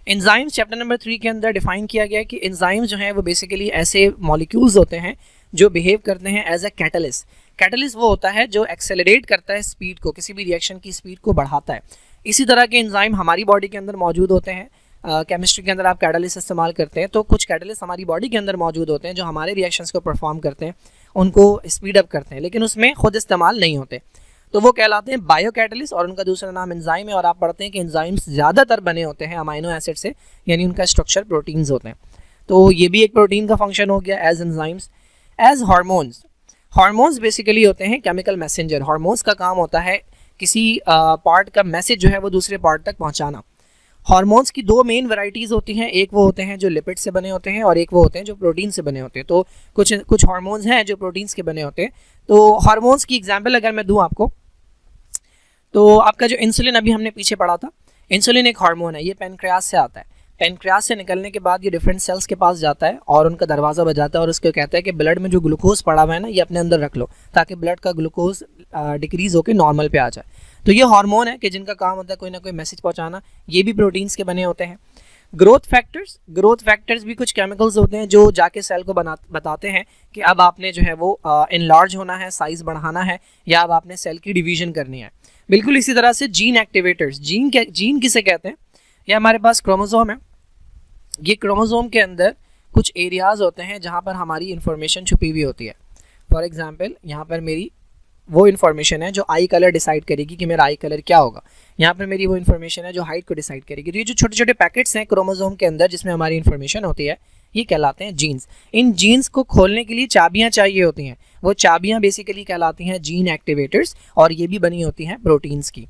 एंजाइम्स चैप्टर नंबर 3 के अंदर डिफाइन किया गया है कि एंजाइम्स जो हैं वो बेसिकली ऐसे मॉलिक्यूल्स होते हैं जो बिहेव करते हैं एज अ कैटलिस्ट। कैटलिस्ट वो होता है जो एक्सेलरेट करता है स्पीड को, किसी भी रिएक्शन की स्पीड को बढ़ाता है। इसी तरह के एंजाइम हमारी बॉडी के अंदर मौजूद होते हैं। केमिस्ट्री के अंदर आप कैटलिस्ट इस्तेमाल करते हैं तो कुछ कैटलिस्ट हमारी बॉडी के अंदर मौजूद होते हैं जो हमारे रिएक्शंस को परफॉर्म करते हैं, उनको स्पीड अप करते हैं, लेकिन उसमें खुद इस्तेमाल नहीं होते, तो वो कहलाते हैं बायो कैटलिस्ट और उनका दूसरा नाम एंजाइम है। और आप पढ़ते हैं कि एंजाइम्स ज़्यादातर बने होते हैं अमाइनो एसिड से, यानी उनका स्ट्रक्चर प्रोटीन्स होते हैं। तो ये भी एक प्रोटीन का फंक्शन हो गया as enzymes. As hormones, hormones basically होते हैं केमिकल मैसेंजर। हार्मोन्स का काम होता है किसी पार्ट का मैसेज जो है वो दूसरे पार्ट तक पहुँचाना। हार्मोन्स की 2 मेन वैरायटीज़ होती हैं, एक वो होते हैं जो लिपिड से बने होते हैं और एक वो होते हैं जो प्रोटीन से बने होते हैं। तो कुछ हार्मोन्स हैं जो प्रोटीन्स के बने होते हैं। तो हार्मोन्स की एग्जांपल अगर मैं दूं आपको, तो आपका जो इंसुलिन अभी हमने पीछे पढ़ा था, इंसुलिन एक हार्मोन है, ये पैनक्रियास से आता है। पैनक्रियास से निकलने के बाद ये डिफरेंट सेल्स के पास जाता है और उनका दरवाज़ा बजाता है और उसको कहता है कि ब्लड में जो ग्लूकोज पड़ा हुआ है ना, ये अपने अंदर रख लो ताकि ब्लड का ग्लूकोज डिक्रीज़ होकर नॉर्मल पे आ जाए। तो ये हार्मोन है कि जिनका काम होता है कोई ना कोई मैसेज पहुंचाना, ये भी प्रोटीन्स के बने होते हैं। ग्रोथ फैक्टर्स भी कुछ केमिकल्स होते हैं जो जाके सेल को बताते हैं कि अब आपने जो है वो इनलार्ज होना है, साइज़ बढ़ाना है, या अब आपने सेल की डिवीजन करनी है। बिल्कुल इसी तरह से जीन एक्टिवेटर्स, जीन किसे कहते हैं, ये हमारे पास क्रोमोसोम है। ये क्रोमोसोम के अंदर कुछ एरियाज़ होते हैं जहाँ पर हमारी इन्फॉर्मेशन छुपी हुई होती है। फॉर एग्जांपल यहाँ पर मेरी वो इन्फॉर्मेशन है जो आई कलर डिसाइड करेगी कि मेरा आई कलर क्या होगा। यहाँ पर मेरी वो इन्फॉर्मेशन है जो हाइट को डिसाइड करेगी। तो ये जो छोटे छोटे पैकेट्स हैं क्रोमोसोम के अंदर जिसमें हमारी इन्फॉर्मेशन होती है, ये कहलाते हैं जीन्स। इन जीन्स को खोलने के लिए चाबियाँ चाहिए होती हैं, वो चाबियाँ बेसिकली कहलाती हैं जीन एक्टिवेटर्स और ये भी बनी होती हैं प्रोटीन्स की।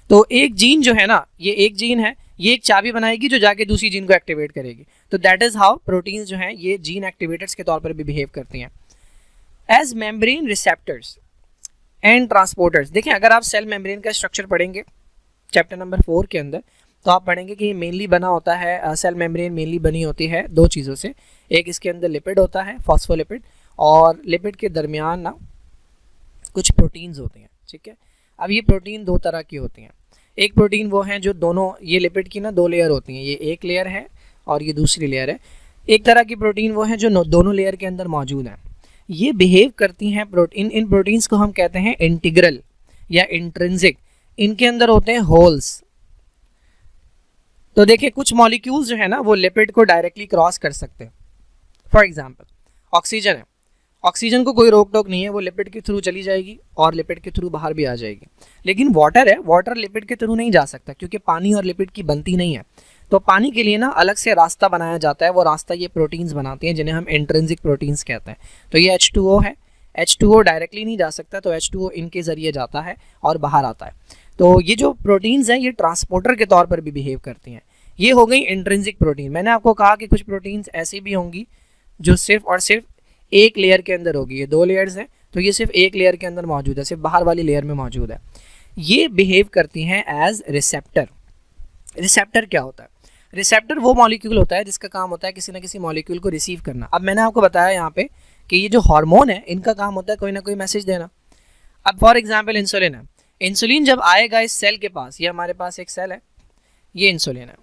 तो एक जीन जो है ना, ये एक जीन है, ये एक चाबी बनाएगी जो जाके दूसरी जीन को एक्टिवेट करेगी। तो दैट इज़ हाउ प्रोटीन्स जो हैं ये जीन एक्टिवेटर्स के तौर पर भी बिहेव करती हैं। As membrane receptors and transporters, देखिए अगर आप सेल मेम्ब्रेन का स्ट्रक्चर पढ़ेंगे चैप्टर नंबर 4 के अंदर तो आप पढ़ेंगे कि ये मेनली बना होता है, सेल मेम्ब्रेन मेनली बनी होती है 2 चीज़ों से। एक इसके अंदर लिपिड होता है, फॉस्फोलिपिड, और लिपिड के दरमियान ना कुछ प्रोटीन्स होते हैं। ठीक है, अब ये प्रोटीन 2 तरह की होती हैं। एक प्रोटीन वो हैं जो दोनों, ये लिपिड की ना 2 लेयर होती हैं, ये एक लेयर है और ये दूसरी लेयर है। एक तरह की प्रोटीन वो हैं जो दोनों लेयर के अंदर मौजूद हैं। ये बिहेव करती हैं इन प्रोटीन्स को हम कहते हैं इंटीग्रल या इंट्रिंसिक। इनके अंदर होते हैं होल्स। तो देखिए कुछ मॉलिक्यूल्स जो है ना वो लिपिड को डायरेक्टली क्रॉस कर सकते हैं। फॉर एग्जांपल ऑक्सीजन है, ऑक्सीजन को कोई रोक टोक नहीं है, वो लिपिड के थ्रू चली जाएगी और लिपिड के थ्रू बाहर भी आ जाएगी। लेकिन वाटर है, वाटर लिपिड के थ्रू नहीं जा सकता क्योंकि पानी और लिपिड की बनती नहीं है। तो पानी के लिए ना अलग से रास्ता बनाया जाता है, वो रास्ता ये प्रोटीन्स बनाती हैं जिन्हें हम इंट्रिंसिक प्रोटीन्स कहते हैं। तो ये H2O है, H2O डायरेक्टली नहीं जा सकता तो H2O इनके ज़रिए जाता है और बाहर आता है। तो ये जो प्रोटीन्स हैं ये ट्रांसपोर्टर के तौर पर भी बिहेव करती हैं। ये हो गई इंट्रिंसिक प्रोटीन। मैंने आपको कहा कि कुछ प्रोटीन्स ऐसी भी होंगी जो सिर्फ और सिर्फ एक लेयर के अंदर होगी। ये 2 लेयर्स हैं तो ये सिर्फ एक लेयर के अंदर मौजूद है, सिर्फ बाहर वाली लेयर में मौजूद है। ये बिहेव करती हैं एज रिसेप्टर। रिसेप्टर क्या होता है? रिसेप्टर वो मॉलिक्यूल होता है जिसका काम होता है किसी ना किसी मॉलिक्यूल को रिसीव करना। अब मैंने आपको बताया यहाँ पे कि ये जो हार्मोन है इनका काम होता है कोई ना कोई मैसेज देना। अब फॉर एग्जांपल इंसुलिन है, इंसुलिन जब आएगा इस सेल के पास, ये हमारे पास एक सेल है, ये इंसुलिन है,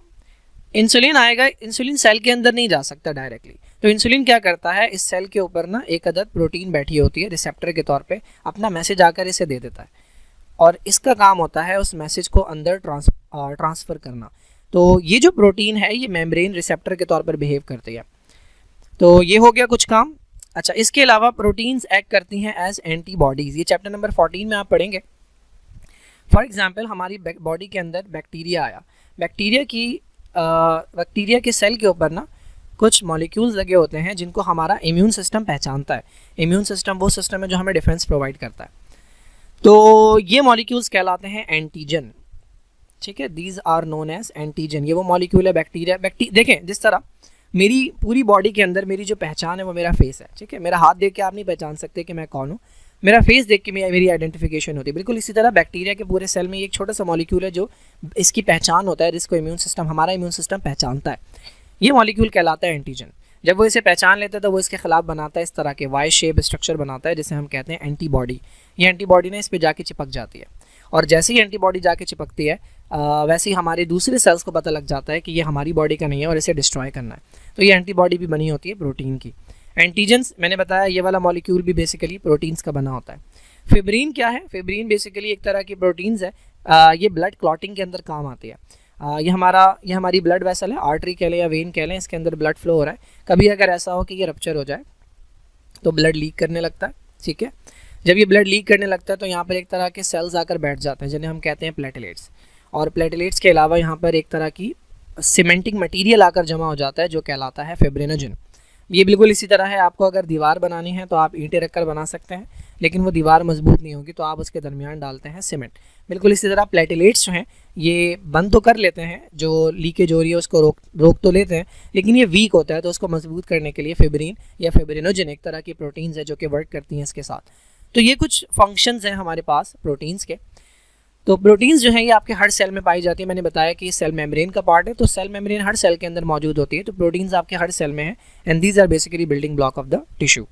इंसुलिन आएगा, इंसुलिन सेल के अंदर नहीं जा सकता डायरेक्टली, तो इंसुलिन क्या करता है, इस सेल के ऊपर ना एक अदद प्रोटीन बैठी होती है रिसेप्टर के तौर पे, अपना मैसेज आकर इसे दे देता है और इसका काम होता है उस मैसेज को अंदर ट्रांसफ़र करना। तो ये जो प्रोटीन है ये मेम्ब्रेन रिसेप्टर के तौर पर बिहेव करती है। तो ये हो गया कुछ काम। अच्छा, इसके अलावा प्रोटीन्स एक्ट करती हैं एज एंटीबॉडीज़, ये चैप्टर नंबर 14 में आप पढ़ेंगे। फॉर एग्जांपल हमारी बॉडी के अंदर बैक्टीरिया आया, बैक्टीरिया के सेल के ऊपर ना कुछ मॉलिक्यूल्स लगे होते हैं जिनको हमारा इम्यून सिस्टम पहचानता है। इम्यून सिस्टम वो सिस्टम है जो हमें डिफेंस प्रोवाइड करता है। तो ये मॉलिक्यूल्स कहलाते हैं एंटीजन, ठीक है, these are known as antigen. ये वो मॉलिक्यूल है बैक्टीरिया। देखें, जिस तरह मेरी पूरी बॉडी के अंदर मेरी जो पहचान है वो मेरा फेस है, ठीक है, मेरा हाथ देख के आप नहीं पहचान सकते कि मैं कौन हूँ, मेरा फेस देख के मेरी आइडेंटिफिकेशन होती है। बिल्कुल इसी तरह बैक्टीरिया के पूरे सेल में एक छोटा सा मॉलिक्यूल है जो इसकी पहचान होता है, जिसको हमारा इम्यून सिस्टम पहचानता है। ये मॉलिक्यूल कहलाता है एंटीजन। जब वो इसे पहचान लेता है तो वो इसके खिलाफ बनाता है, इस तरह के वाई शेप स्ट्रक्चर बनाता है जिसे हम कहते हैं एंटीबॉडी। ये एंटीबॉडी ने इस पर जाके चिपक जाती है और जैसे ही एंटीबॉडी जाके चिपकती है वैसे ही हमारे दूसरे सेल्स को पता लग जाता है कि ये हमारी बॉडी का नहीं है और इसे डिस्ट्रॉय करना है। तो ये एंटीबॉडी भी बनी होती है प्रोटीन की। एंटीजन्स मैंने बताया, ये वाला मॉलिक्यूल भी बेसिकली प्रोटीन्स का बना होता है। फिब्रीन क्या है? फिब्रीन बेसिकली एक तरह की प्रोटीन्स है, ये ब्लड क्लॉटिंग के अंदर काम आती है। ये हमारी ब्लड वेसल है, आर्टरी कह लें या वेन कह लें, इसके अंदर ब्लड फ्लो हो रहा है। कभी अगर ऐसा हो कि ये रप्चर हो जाए तो ब्लड लीक करने लगता है, ठीक है। जब ये ब्लड लीक करने लगता है तो यहाँ पर एक तरह के सेल्स आकर बैठ जाते हैं जिन्हें हम कहते हैं प्लेटलेट्स। और प्लेटलेट्स के अलावा यहाँ पर एक तरह की सीमेंटिक मटेरियल आकर जमा हो जाता है जो कहलाता है फिब्रिनोजन। ये बिल्कुल इसी तरह है, आपको अगर दीवार बनानी है तो आप ईंटें रखकर बना सकते हैं, लेकिन वो दीवार मजबूत नहीं होगी तो आप उसके दरमियान डालते हैं सीमेंट। बिल्कुल इसी तरह प्लेटलेट्स जो हैं ये बंद तो कर लेते हैं, जो लीकेज हो रही है उसको रोक तो लेते हैं, लेकिन ये वीक होता है, तो उसको मजबूत करने के लिए फिब्रिन या फिब्रिनोजन एक तरह की प्रोटीन्स है जो कि वर्क करती हैं इसके साथ। तो ये कुछ फंक्शंस हैं हमारे पास प्रोटीन्स के। तो प्रोटीन्स जो हैं ये आपके हर सेल में पाई जाती है। मैंने बताया कि सेल मेम्ब्रेन का पार्ट है, तो सेल मेम्ब्रेन हर सेल के अंदर मौजूद होती है। तो प्रोटीन्स आपके हर सेल में है and these are basically building block of the tissue.